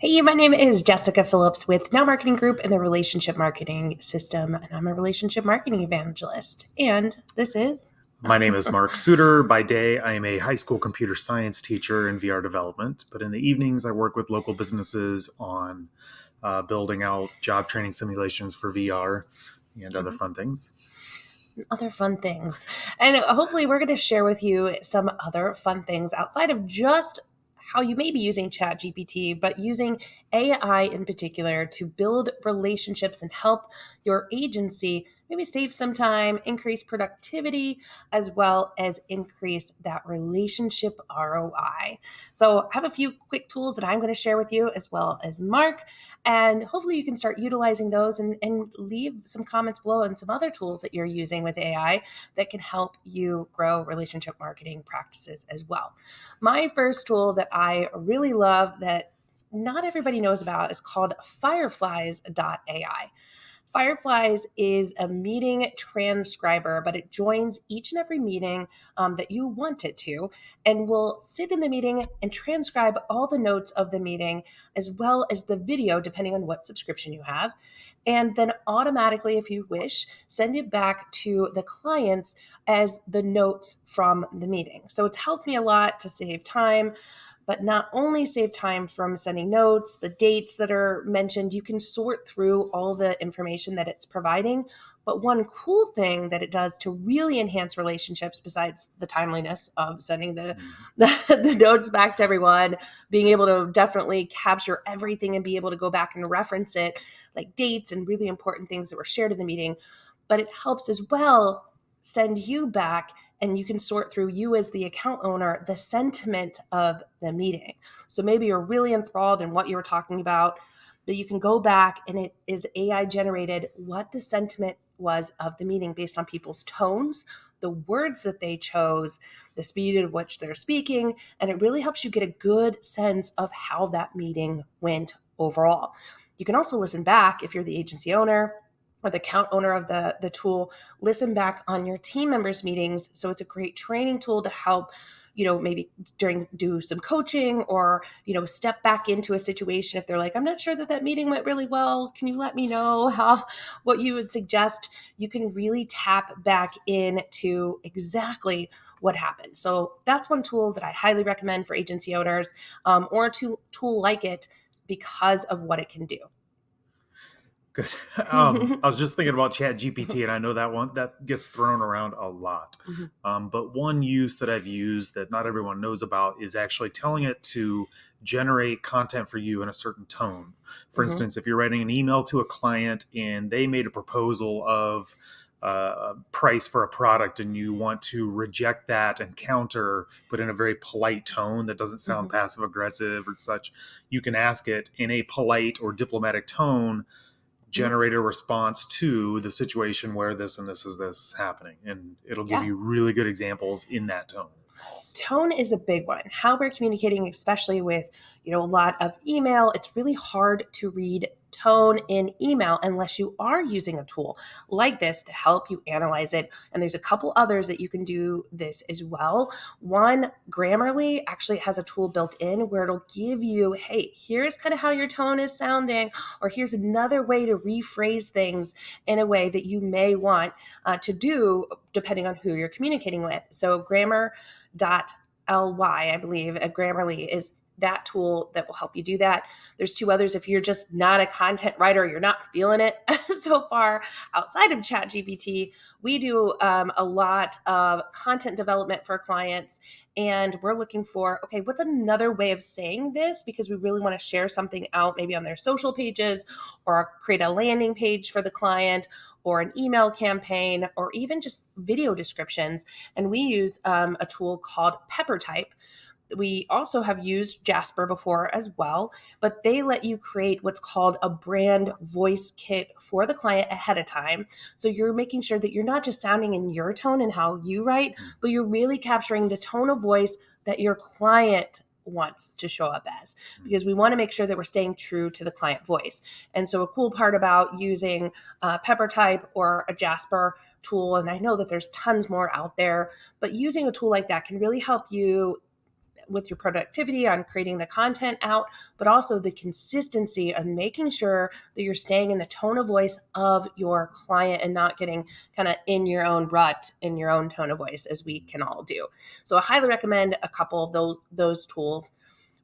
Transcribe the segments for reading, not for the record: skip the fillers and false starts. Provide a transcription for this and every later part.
Hey, my name is Jessika Phillips with Now Marketing Group in the Relationship Marketing System, and I'm a relationship marketing evangelist. And this is My name is Mark Suter. By day, I am a high school computer science teacher in VR development, but in the evenings, I work with local businesses on building out job training simulations for VR and other fun things. other fun things. And hopefully, we're going to share with you some other fun things outside of just how you may be using ChatGPT, but using AI in particular to build relationships and help your agency maybe save some time, increase productivity, as well as increase that relationship ROI. So, I have a few quick tools that I'm going to share with you, as well as Mark. And hopefully, you can start utilizing those and leave some comments below on some other tools that you're using with AI that can help you grow relationship marketing practices as well. My first tool that I really love that not everybody knows about is called fireflies.ai. Fireflies is a meeting transcriber, but it joins each and every meeting that you want it to and will sit in the meeting and transcribe all the notes of the meeting as well as the video, depending on what subscription you have. And then automatically, if you wish, send it back to the clients as the notes from the meeting. So it's helped me a lot to save time, but not only save time from sending notes, the dates that are mentioned, you can sort through all the information that it's providing. But one cool thing that it does to really enhance relationships, besides the timeliness of sending the notes back to everyone, being able to definitely capture everything and be able to go back and reference it, like dates and really important things that were shared in the meeting. But it helps as well send you back, and you can sort through, you as the account owner, the sentiment of the meeting. So maybe you're really enthralled in what you were talking about, that you can go back and it is AI generated what the sentiment was of the meeting based on people's tones, the words that they chose, the speed at which they're speaking, and it really helps you get a good sense of how that meeting went overall. You can also listen back if you're the agency owner or the account owner of the tool, listen back on your team members' meetings. So it's a great training tool to help, maybe do some coaching or, step back into a situation if they're like, I'm not sure that meeting went really well. Can you let me know what you would suggest? You can really tap back into exactly what happened. So that's one tool that I highly recommend for agency owners, or a tool like it because of what it can do. Good. I was just thinking about Chat GPT, and I know that one that gets thrown around a lot. Mhm. But one use that I've used that not everyone knows about is actually telling it to generate content for you in a certain tone. For Mhm. instance, if you're writing an email to a client and they made a proposal of a price for a product and you want to reject that and counter, but in a very polite tone that doesn't sound Mhm. passive aggressive or such, you can ask it in a polite or diplomatic tone, Mhm. generate a response to the situation where this is happening, and it'll give Yeah. you really good examples in that tone. Tone is a big one. How we're communicating, especially with, a lot of email, it's really hard to read tone in email unless you are using a tool like this to help you analyze it. And there's a couple others that you can do this as well. One, Grammarly actually has a tool built in where it'll give you, hey, here's kind of how your tone is sounding, or here's another way to rephrase things in a way that you may want to do depending on who you're communicating with. So Grammar.ly, I believe, at Grammarly is that tool that will help you do that. There's two others if you're just not a content writer, you're not feeling it so far outside of ChatGPT. We do a lot of content development for clients, and we're looking for, okay, what's another way of saying this? Because we really want to share something out, maybe on their social pages, or create a landing page for the client, or an email campaign, or even just video descriptions. And we use a tool called PepperType. We also have used Jasper before as well, but they let you create what's called a brand voice kit for the client ahead of time. So you're making sure that you're not just sounding in your tone and how you write, but you're really capturing the tone of voice that your client wants to show up as, because we want to make sure that we're staying true to the client voice. And so a cool part about using PepperType or a Jasper tool, and I know that there's tons more out there, but using a tool like that can really help you with your productivity on creating the content out, but also the consistency of making sure that you're staying in the tone of voice of your client and not getting kind of in your own rut in your own tone of voice, as we can all do. So I highly recommend a couple of those tools.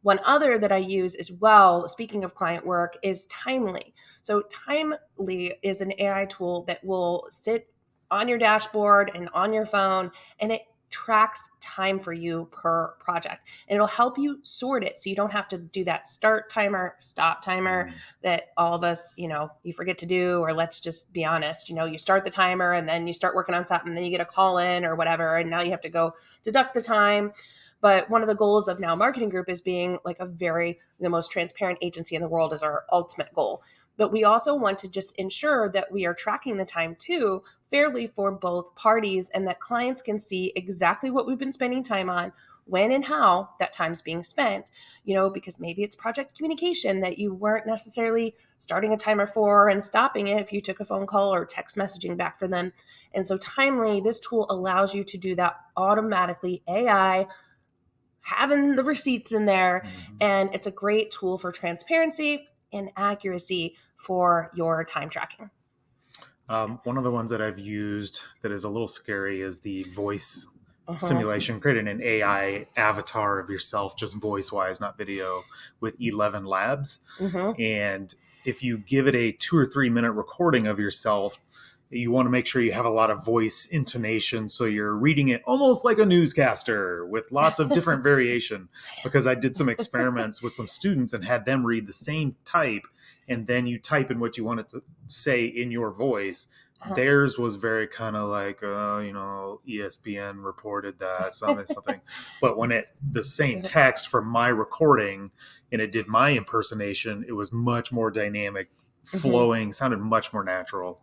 One other that I use as well, speaking of client work, is Timely. So Timely is an AI tool that will sit on your dashboard and on your phone, and it tracks time for you per project. And it'll help you sort it so you don't have to do that start timer, stop timer that all of us, you forget to do. Or let's just be honest, you start the timer and then you start working on something, and then you get a call in or whatever, and now you have to go deduct the time. But one of the goals of Now Marketing Group is being like the most transparent agency in the world is our ultimate goal. But we also want to just ensure that we are tracking the time too fairly for both parties, and that clients can see exactly what we've been spending time on, when and how that time's being spent, because maybe it's project communication that you weren't necessarily starting a timer for and stopping it if you took a phone call or text messaging back for them. And so Timely, this tool allows you to do that automatically, AI having the receipts in there. And it's a great tool for transparency and accuracy for your time tracking. One of the ones that I've used that is a little scary is the voice simulation, creating an AI avatar of yourself, just voice wise, not video, with 11 Labs. And if you give it a 2 or 3 minute recording of yourself, you want to make sure you have a lot of voice intonation, so you're reading it almost like a newscaster with lots of different variation. Because I did some experiments with some students and had them read the same type, and then you type in what you want it to say in your voice. Theirs was very kind of like, ESPN reported that something. But when the same text from my recording and it did my impersonation, it was much more dynamic, flowing, sounded much more natural.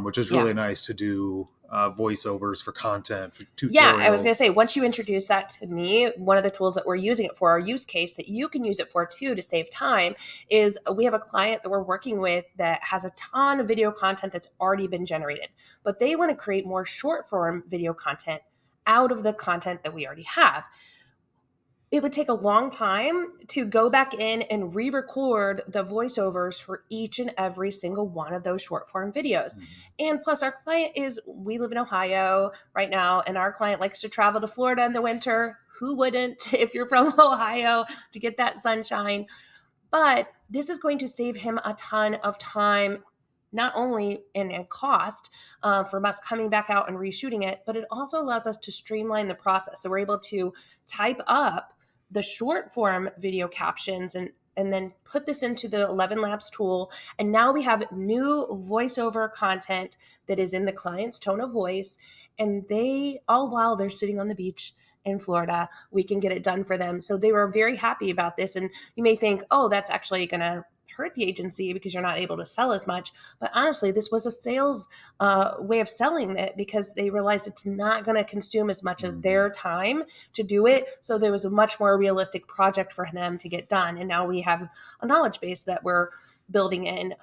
Which is really nice to do voiceovers for content, for tutorials. Yeah, I was going to say, once you introduce that to me, one of the tools that we're using it for, our use case that you can use it for too to save time, is we have a client that we're working with that has a ton of video content that's already been generated, but they want to create more short form video content out of the content that we already have. It would take a long time to go back in and re-record the voiceovers for each and every single one of those short form videos. And plus our client we live in Ohio right now, and our client likes to travel to Florida in the winter. Who wouldn't if you're from Ohio, to get that sunshine? But this is going to save him a ton of time, not only in cost from us coming back out and reshooting it, but it also allows us to streamline the process. So we're able to type up the short form video captions and then put this into the 11 Labs tool. And now we have new voiceover content that is in the client's tone of voice. And all while they're sitting on the beach in Florida, we can get it done for them. So they were very happy about this. And you may think, oh, that's actually going to hurt the agency because you're not able to sell as much. But honestly, this was a sales way of selling it, because they realized it's not going to consume as much of their time to do it. So there was a much more realistic project for them to get done. And now we have a knowledge base that we're building in,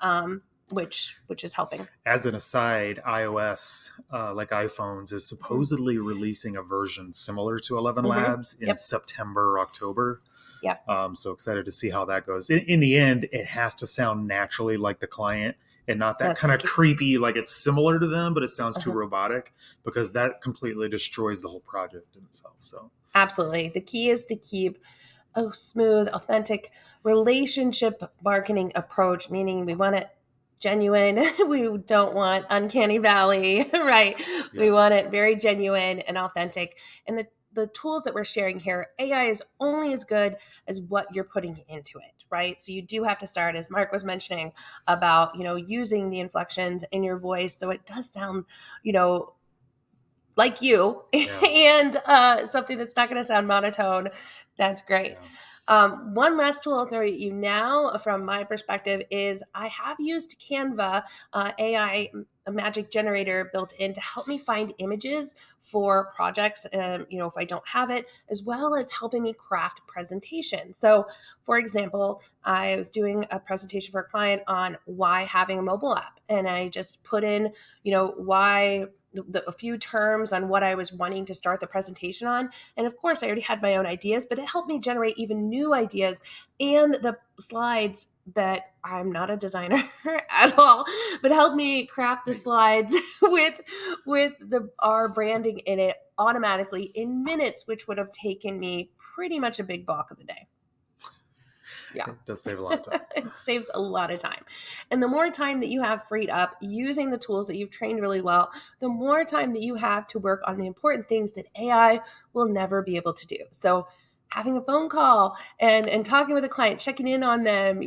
which is helping. As an aside, iOS, like iPhones, is supposedly releasing a version similar to 11 Labs in September, October. Yeah. So excited to see how that goes. In the end, it has to sound naturally like the client and not that kind of creepy, like it's similar to them, but it sounds too robotic, because that completely destroys the whole project in itself. So absolutely. The key is to keep a smooth, authentic relationship marketing approach, meaning we want it genuine. We don't want uncanny valley, right? Yes. We want it very genuine and authentic. And the tools that we're sharing here, AI is only as good as what you're putting into it, right? So you do have to start, as Mark was mentioning, about, using the inflections in your voice so it does sound, like you, and something that's not going to sound monotone. That's great. One last tool I'll throw at you now from my perspective is I have used Canva AI magic generator built in to help me find images for projects, if I don't have it, as well as helping me craft presentations. So for example, I was doing a presentation for a client on why having a mobile app, and I just put in, why a few terms on what I was wanting to start the presentation on. And of course, I already had my own ideas, but it helped me generate even new ideas and the slides that I'm not a designer at all, but helped me craft the slides with our branding in it automatically in minutes, which would have taken me pretty much a big block of the day. Yeah. It does save a lot of time. It saves a lot of time. And the more time that you have freed up using the tools that you've trained really well, the more time that you have to work on the important things that AI will never be able to do. So having a phone call and talking with a client, checking in on them,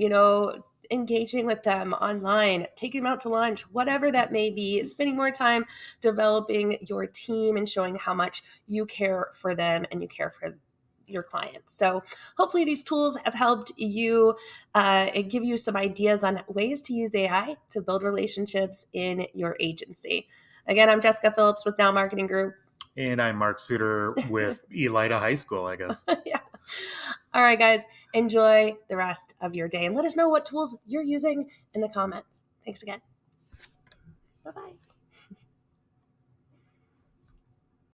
engaging with them online, taking them out to lunch, whatever that may be, spending more time developing your team and showing how much you care for them and you care for your clients. So hopefully these tools have helped you give you some ideas on ways to use AI to build relationships in your agency. Again, I'm Jessika Phillips with Now Marketing Group. And I'm Mark Suter with Elida High School, I guess. Yeah. All right, guys, enjoy the rest of your day and let us know what tools you're using in the comments. Thanks again. Bye-bye.